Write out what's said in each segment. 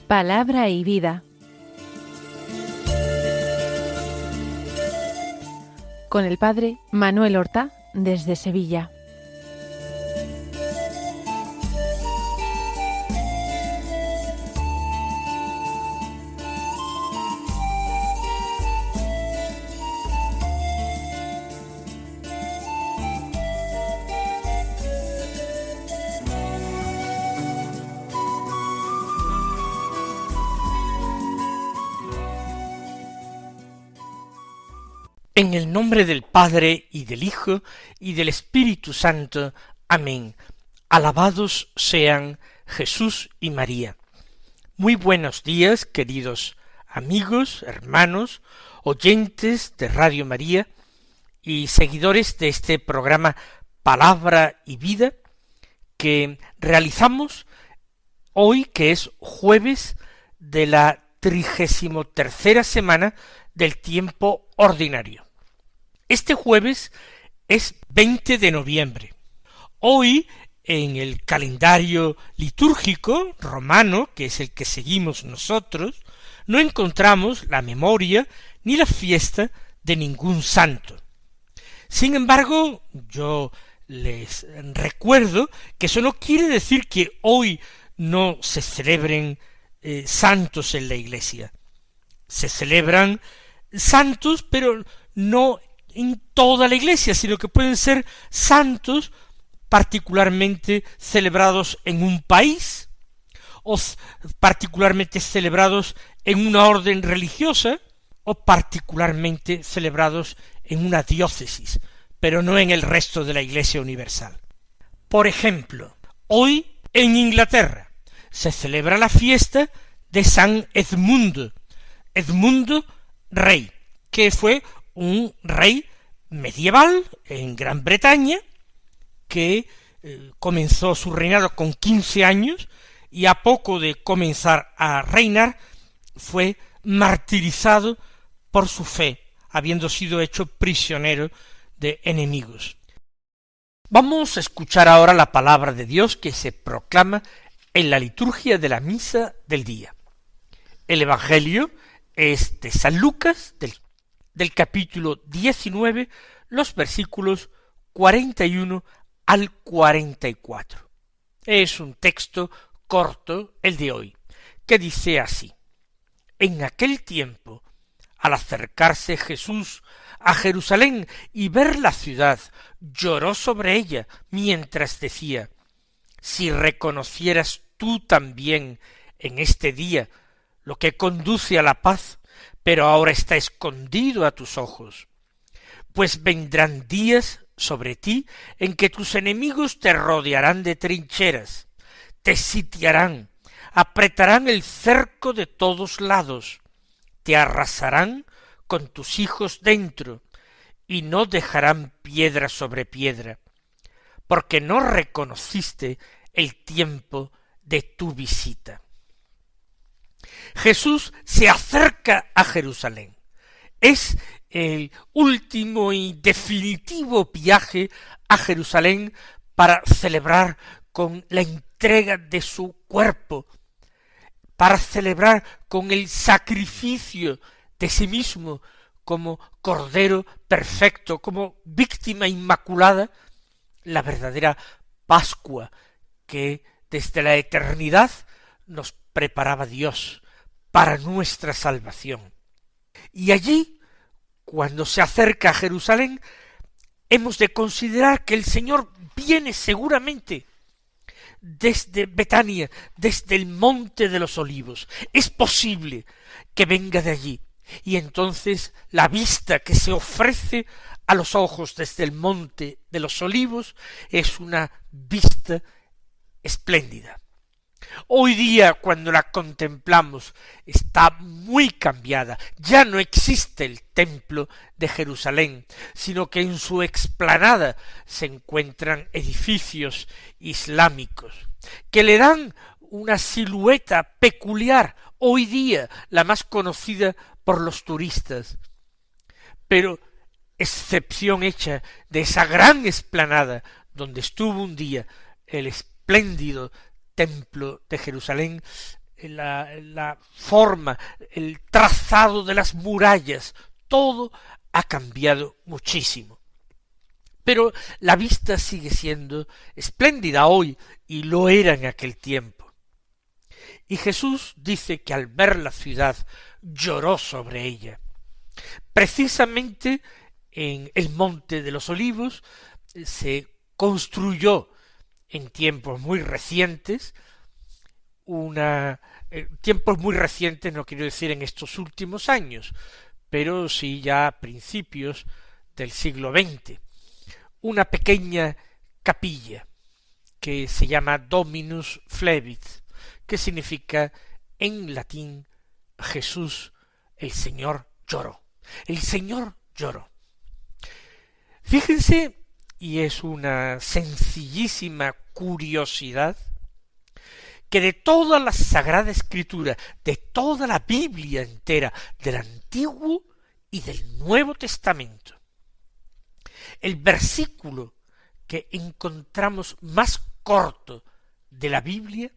Palabra y vida. Con el padre Manuel Horta, desde Sevilla. En el nombre del Padre, y del Hijo, y del Espíritu Santo. Amén. Alabados sean Jesús y María. Muy buenos días, queridos amigos, hermanos, oyentes de Radio María y seguidores de este programa Palabra y Vida que realizamos hoy, que es jueves de la 33ª semana del tiempo ordinario. Este jueves es 20 de noviembre. Hoy, en el calendario litúrgico romano, que es el que seguimos nosotros, no encontramos la memoria ni la fiesta de ningún santo. Sin embargo, yo les recuerdo que eso no quiere decir que hoy no se celebren santos en la Iglesia. Se celebran santos, pero no en toda la Iglesia, sino que pueden ser santos particularmente celebrados en un país, o particularmente celebrados en una orden religiosa, o particularmente celebrados en una diócesis, pero no en el resto de la Iglesia universal. Por ejemplo, hoy en Inglaterra se celebra la fiesta de San Edmundo rey, que fue un rey medieval en Gran Bretaña, que comenzó su reinado con 15 años, y a poco de comenzar a reinar fue martirizado por su fe, habiendo sido hecho prisionero de enemigos. Vamos a escuchar ahora la palabra de Dios que se proclama en la liturgia de la misa del día. El Evangelio es de San Lucas, del capítulo 19, los versículos 41 al 44. Es un texto corto, el de hoy, que dice así: En aquel tiempo, al acercarse Jesús a Jerusalén y ver la ciudad, lloró sobre ella, mientras decía: Si reconocieras tú también en este día lo que conduce a la paz, pero ahora está escondido a tus ojos. Pues vendrán días sobre ti en que tus enemigos te rodearán de trincheras, te sitiarán, apretarán el cerco de todos lados, te arrasarán con tus hijos dentro, y no dejarán piedra sobre piedra, porque no reconociste el tiempo de tu visita. Jesús se acerca a Jerusalén. Es el último y definitivo viaje a Jerusalén para celebrar con la entrega de su cuerpo, para celebrar con el sacrificio de sí mismo como Cordero perfecto, como víctima inmaculada, la verdadera Pascua que desde la eternidad nos preparaba Dios para nuestra salvación. Y allí, cuando se acerca a Jerusalén, hemos de considerar que el Señor viene seguramente desde Betania, desde el Monte de los Olivos. Es posible que venga de allí, y entonces la vista que se ofrece a los ojos desde el Monte de los Olivos es una vista espléndida. Hoy día, cuando la contemplamos, está muy cambiada. Ya no existe el templo de Jerusalén, sino que en su explanada se encuentran edificios islámicos que le dan una silueta peculiar, hoy día la más conocida por los turistas. Pero excepción hecha de esa gran explanada donde estuvo un día el espléndido templo de Jerusalén, la forma, el trazado de las murallas, todo ha cambiado muchísimo. Pero la vista sigue siendo espléndida hoy y lo era en aquel tiempo. Y Jesús dice que al ver la ciudad lloró sobre ella. Precisamente en el Monte de los Olivos se construyó en tiempos muy recientes tiempos muy recientes, no quiero decir en estos últimos años, pero sí ya a principios del siglo XX, una pequeña capilla que se llama Dominus Flevit, que significa en latín Jesús, el Señor lloró. El Señor lloró. Fíjense, y es una sencillísima curiosidad, que de toda la Sagrada Escritura, de toda la Biblia entera, del Antiguo y del Nuevo Testamento, el versículo que encontramos más corto de la Biblia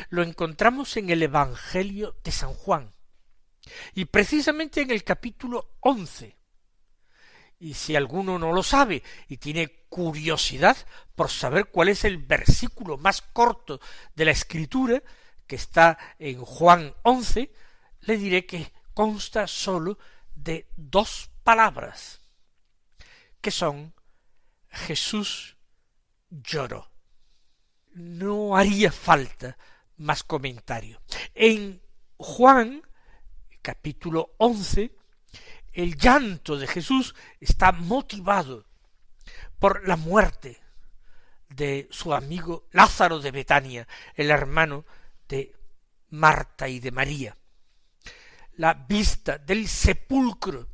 lo encontramos en el Evangelio de San Juan, y precisamente en el capítulo 11. Y si alguno no lo sabe y tiene curiosidad por saber cuál es el versículo más corto de la Escritura, que está en Juan 11, le diré que consta sólo de 2 palabras, que son Jesús lloró. No haría falta más comentario. En Juan, capítulo 11, el llanto de Jesús está motivado por la muerte de su amigo Lázaro de Betania, el hermano de Marta y de María. La vista del sepulcro,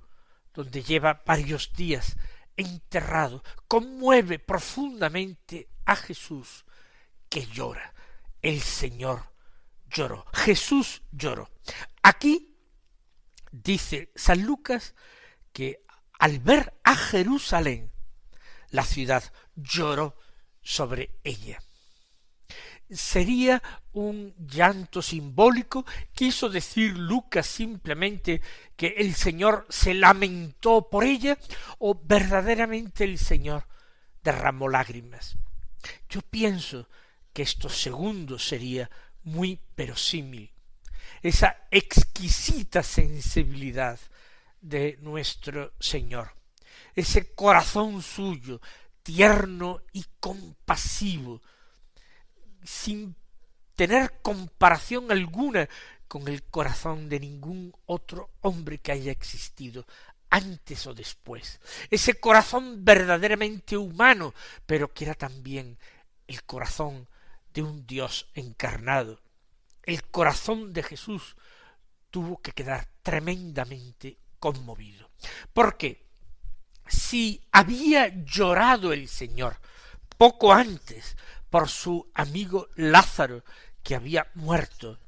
donde lleva varios días enterrado, conmueve profundamente a Jesús, que llora. El Señor lloró. Jesús lloró. Aquí dice San Lucas que al ver a Jerusalén, la ciudad lloró sobre ella. ¿Sería un llanto simbólico? ¿Quiso decir Lucas simplemente que el Señor se lamentó por ella? ¿O verdaderamente el Señor derramó lágrimas? Yo pienso que esto segundo sería muy verosímil. Esa exquisita sensibilidad de nuestro Señor, ese corazón suyo, tierno y compasivo, sin tener comparación alguna con el corazón de ningún otro hombre que haya existido antes o después. Ese corazón verdaderamente humano, pero que era también el corazón de un Dios encarnado. El corazón de Jesús tuvo que quedar tremendamente conmovido. Porque si había llorado el Señor poco antes por su amigo Lázaro, que había muerto,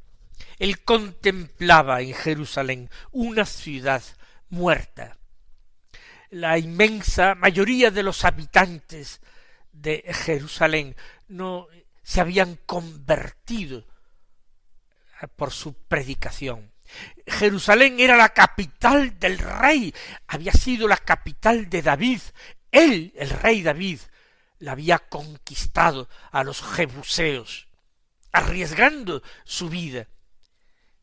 él contemplaba en Jerusalén una ciudad muerta. La inmensa mayoría de los habitantes de Jerusalén no se habían convertido por su predicación. Jerusalén era la capital del rey, había sido la capital de David. Él, el rey David, la había conquistado a los jebuseos, arriesgando su vida,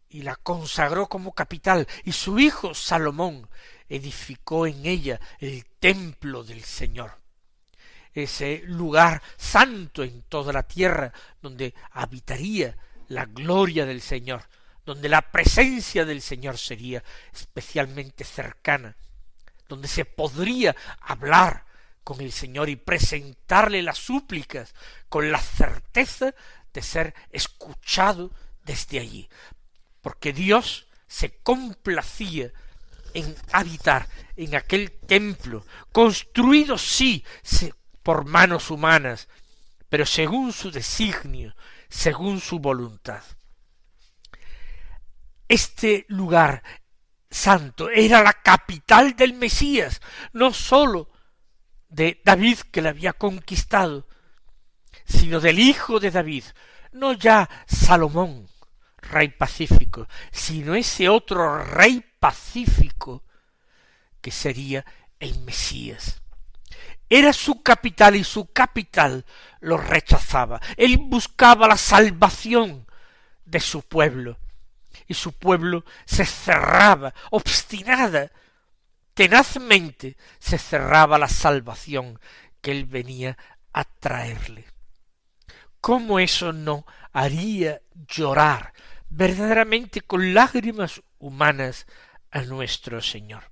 y la consagró como capital, y su hijo Salomón edificó en ella el templo del Señor, ese lugar santo en toda la tierra, donde habitaría la gloria del Señor, donde la presencia del Señor sería especialmente cercana, donde se podría hablar con el Señor y presentarle las súplicas con la certeza de ser escuchado desde allí, porque Dios se complacía en habitar en aquel templo, construido sí por manos humanas, pero según su designio, según su voluntad. Este lugar santo era la capital del Mesías, no sólo de David, que la había conquistado, sino del hijo de David, no ya Salomón, rey pacífico, sino ese otro rey pacífico que sería el Mesías. Era su capital y su capital lo rechazaba. Él buscaba la salvación de su pueblo y su pueblo se cerraba, obstinada, tenazmente se cerraba la salvación que él venía a traerle. ¿Cómo eso no haría llorar verdaderamente con lágrimas humanas a nuestro Señor?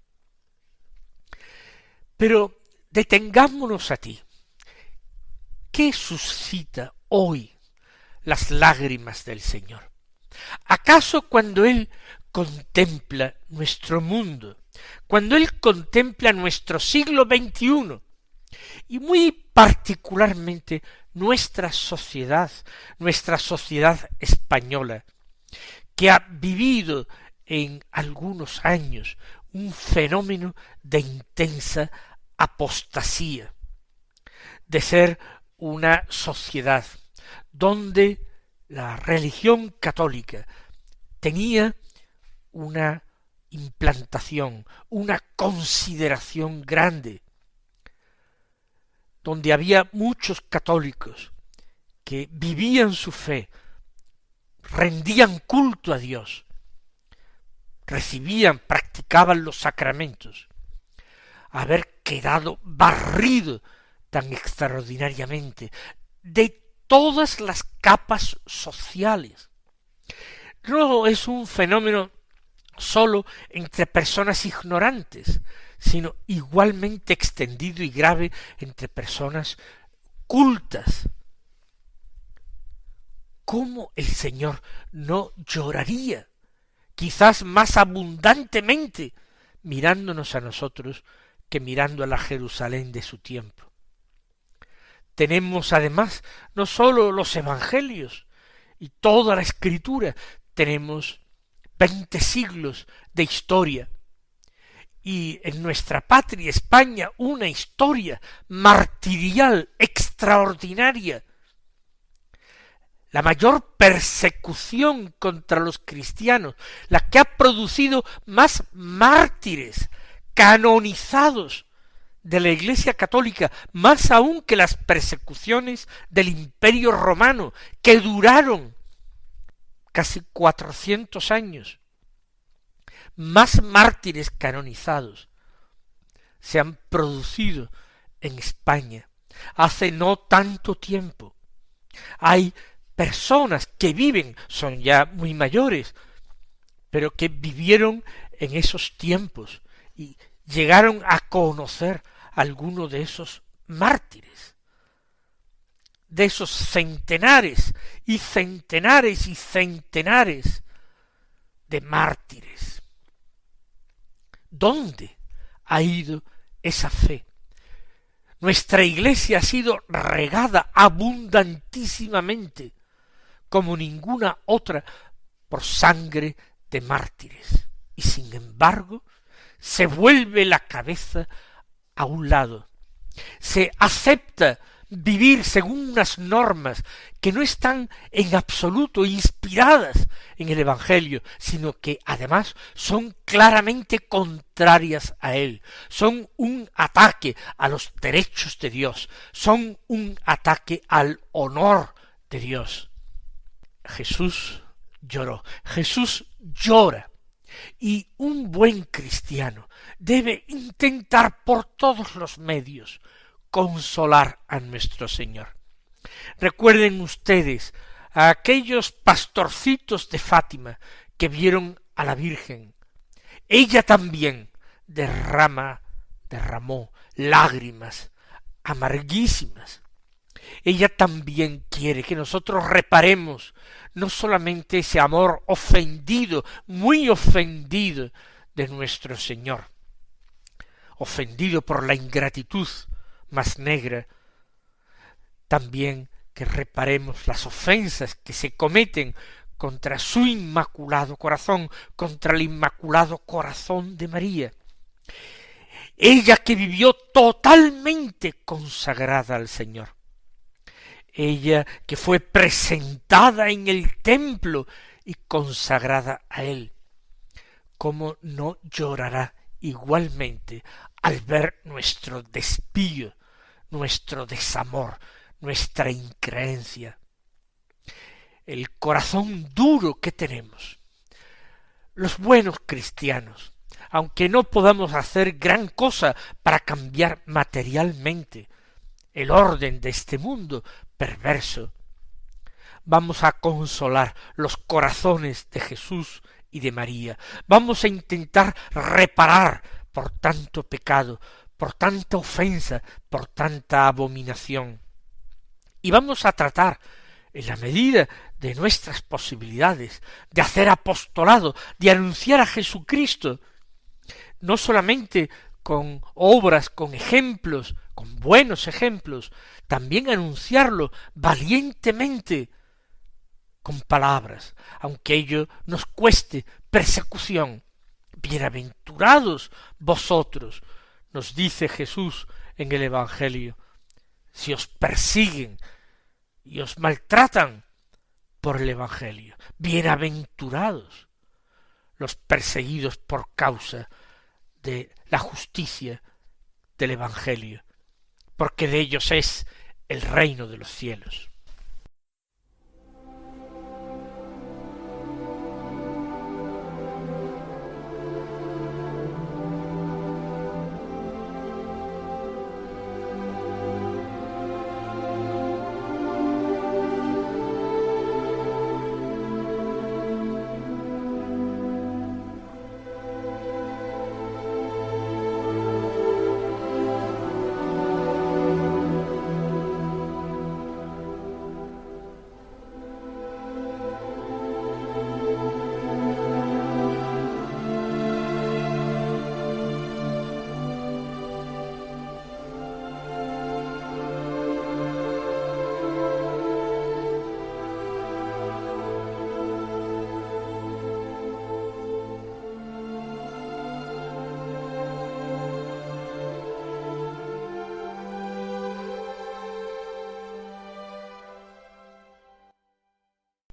Pero detengámonos aquí. ¿Qué suscita hoy las lágrimas del Señor? ¿Acaso cuando Él contempla nuestro mundo, cuando Él contempla nuestro siglo XXI, y muy particularmente nuestra sociedad española, que ha vivido en algunos años un fenómeno de intensa apostasía, de ser una sociedad donde la religión católica tenía una implantación, una consideración grande, donde había muchos católicos que vivían su fe, rendían culto a Dios, practicaban los sacramentos, haber quedado barrido tan extraordinariamente de todas las capas sociales. No es un fenómeno sólo entre personas ignorantes, sino igualmente extendido y grave entre personas cultas. ¿Cómo el Señor no lloraría, quizás más abundantemente, mirándonos a nosotros que mirando a la Jerusalén de su tiempo? Tenemos además no sólo los evangelios y toda la escritura, tenemos 20 siglos de historia, y en nuestra patria España una historia martirial extraordinaria, la mayor persecución contra los cristianos, la que ha producido más mártires canonizados de la Iglesia católica, más aún que las persecuciones del Imperio Romano, que duraron casi 400 años. Más mártires canonizados se han producido en España hace no tanto tiempo. Hay personas que viven, son ya muy mayores, pero que vivieron en esos tiempos y llegaron a conocer alguno de esos mártires, de esos centenares y centenares y centenares de mártires. ¿Dónde ha ido esa fe? Nuestra Iglesia ha sido regada abundantísimamente, como ninguna otra, por sangre de mártires. Y sin embargo, se vuelve la cabeza a un lado. Se acepta vivir según unas normas que no están en absoluto inspiradas en el Evangelio, sino que además son claramente contrarias a él, son un ataque a los derechos de Dios, son un ataque al honor de Dios. Jesús lloró, Jesús llora, y un buen cristiano debe intentar por todos los medios consolar a nuestro Señor. Recuerden ustedes a aquellos pastorcitos de Fátima que vieron a la Virgen. Ella también derramó lágrimas amarguísimas. Ella también quiere que nosotros reparemos no solamente ese amor ofendido, muy ofendido de nuestro Señor, ofendido por la ingratitud más negra, también que reparemos las ofensas que se cometen contra su inmaculado corazón, contra el inmaculado corazón de María. Ella que vivió totalmente consagrada al Señor. Ella que fue presentada en el templo y consagrada a Él, ¿cómo no llorará igualmente al ver nuestro desvío, nuestro desamor, nuestra increencia? El corazón duro que tenemos. Los buenos cristianos, aunque no podamos hacer gran cosa para cambiar materialmente el orden de este mundo perverso, vamos a consolar los corazones de Jesús y de María. Vamos a intentar reparar por tanto pecado, por tanta ofensa, por tanta abominación. Y vamos a tratar, en la medida de nuestras posibilidades, de hacer apostolado, de anunciar a Jesucristo, no solamente con obras, con ejemplos, con buenos ejemplos, también anunciarlo valientemente, con palabras, aunque ello nos cueste persecución. Bienaventurados vosotros, nos dice Jesús en el Evangelio, si os persiguen y os maltratan por el Evangelio. Bienaventurados los perseguidos por causa de la justicia del Evangelio, porque de ellos es el reino de los cielos.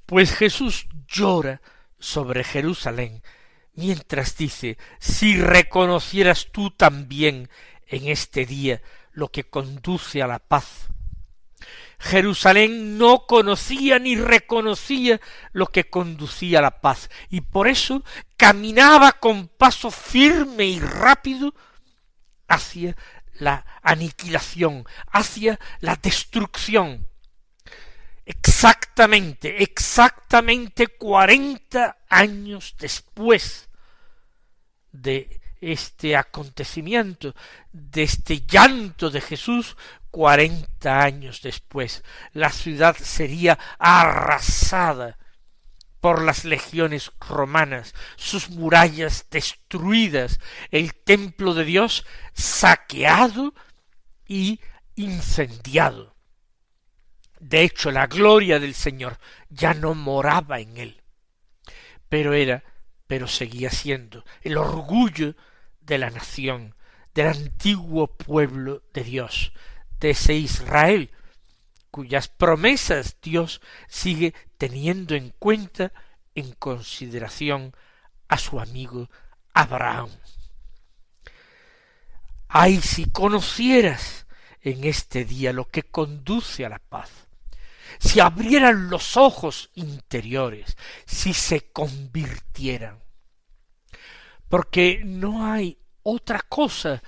Pues Jesús llora sobre Jerusalén, mientras dice, si reconocieras tú también en este día lo que conduce a la paz. Jerusalén no conocía ni reconocía lo que conducía a la paz, y por eso caminaba con paso firme y rápido hacia la aniquilación, hacia la destrucción. Exactamente 40 años después de este acontecimiento, de este llanto de Jesús, 40 años después, la ciudad sería arrasada por las legiones romanas, sus murallas destruidas, el templo de Dios saqueado y incendiado. De hecho, la gloria del Señor ya no moraba en él, pero seguía siendo el orgullo de la nación, del antiguo pueblo de Dios, de ese Israel, cuyas promesas Dios sigue teniendo en cuenta, en consideración a su amigo Abraham. ¡Ay, si conocieras en este día lo que conduce a la paz! Si abrieran los ojos interiores, si se convirtieran. Porque no hay otra cosa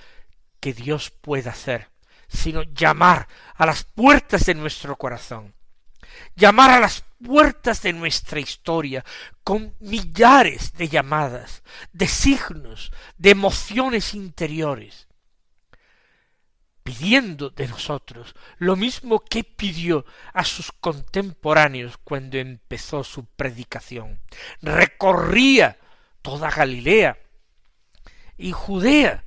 que Dios pueda hacer, sino llamar a las puertas de nuestro corazón, llamar a las puertas de nuestra historia, con millares de llamadas, de signos, de emociones interiores, pidiendo de nosotros lo mismo que pidió a sus contemporáneos cuando empezó su predicación. Recorría toda Galilea y Judea,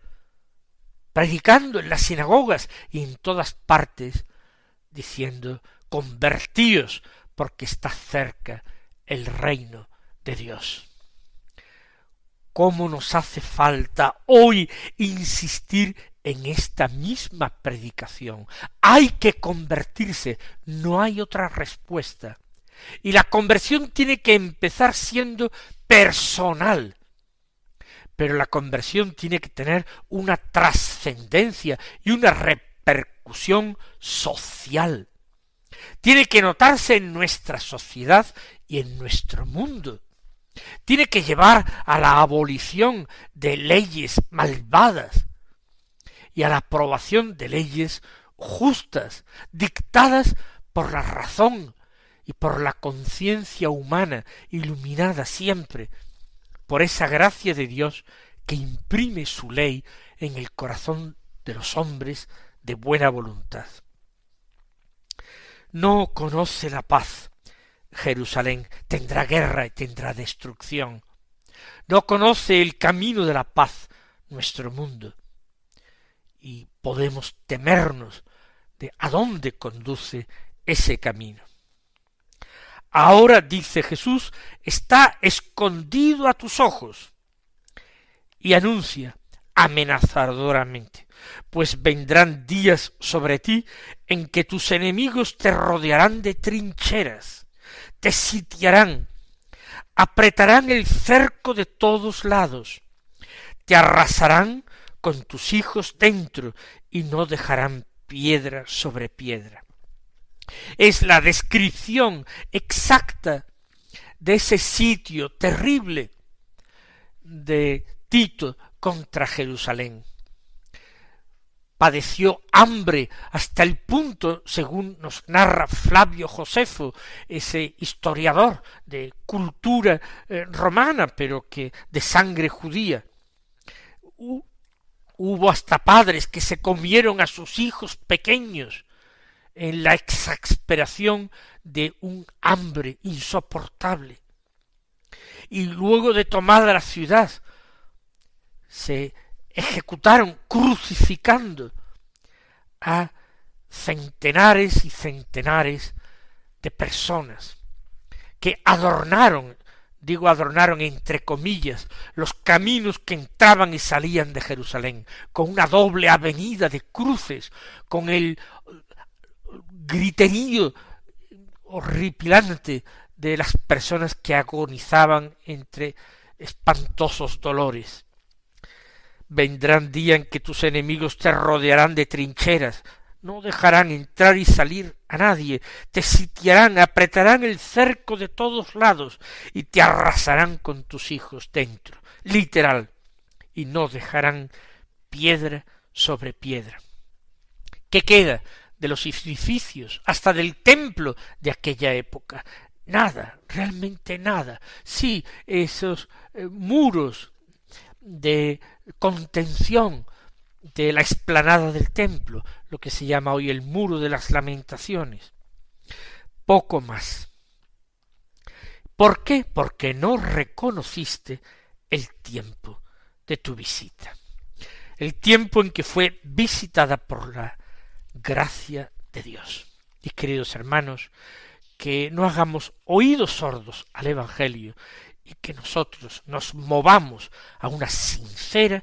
predicando en las sinagogas y en todas partes, diciendo, convertíos, porque está cerca el reino de Dios. ¿Cómo nos hace falta hoy insistir en esta misma predicación? Hay que convertirse, no hay otra respuesta. Y la conversión tiene que empezar siendo personal. Pero la conversión tiene que tener una trascendencia y una repercusión social. Tiene que notarse en nuestra sociedad y en nuestro mundo. Tiene que llevar a la abolición de leyes malvadas y a la aprobación de leyes justas, dictadas por la razón y por la conciencia humana, iluminada siempre por esa gracia de Dios que imprime su ley en el corazón de los hombres de buena voluntad. No conoce la paz Jerusalén, tendrá guerra y tendrá destrucción. No conoce el camino de la paz nuestro mundo, y podemos temernos de a dónde conduce ese camino. Ahora, dice Jesús, está escondido a tus ojos, y anuncia amenazadoramente, pues vendrán días sobre ti en que tus enemigos te rodearán de trincheras, te sitiarán, apretarán el cerco de todos lados, te arrasarán con tus hijos dentro y no dejarán piedra sobre piedra. Es la descripción exacta de ese sitio terrible de Tito contra Jerusalén. Padeció hambre hasta el punto, según nos narra Flavio Josefo, ese historiador de cultura romana, pero que de sangre judía. Hubo hasta padres que se comieron a sus hijos pequeños en la exasperación de un hambre insoportable. Y luego de tomada la ciudad, se ejecutaron crucificando a centenares y centenares de personas que adornaron, digo adornaron entre comillas, los caminos que entraban y salían de Jerusalén, con una doble avenida de cruces, con el griterío horripilante de las personas que agonizaban entre espantosos dolores. Vendrán días en que tus enemigos te rodearán de trincheras, no dejarán entrar y salir a nadie, te sitiarán, apretarán el cerco de todos lados y te arrasarán con tus hijos dentro, literal, y no dejarán piedra sobre piedra. ¿Qué queda de los edificios, hasta del templo de aquella época? Nada, realmente nada. Sí, esos muros de contención de la explanada del templo, lo que se llama hoy el muro de las lamentaciones. Poco más. ¿Por qué? Porque no reconociste el tiempo de tu visita. El tiempo en que fue visitada por la gracia de Dios. Y queridos hermanos, que no hagamos oídos sordos al Evangelio y que nosotros nos movamos a una sincera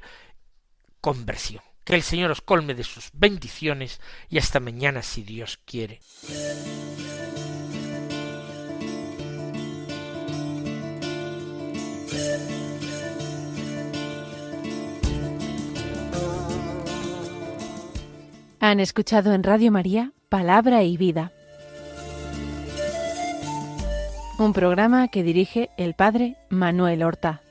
conversión. Que el Señor os colme de sus bendiciones y hasta mañana si Dios quiere. Han escuchado en Radio María Palabra y Vida, un programa que dirige el Padre Manuel Horta.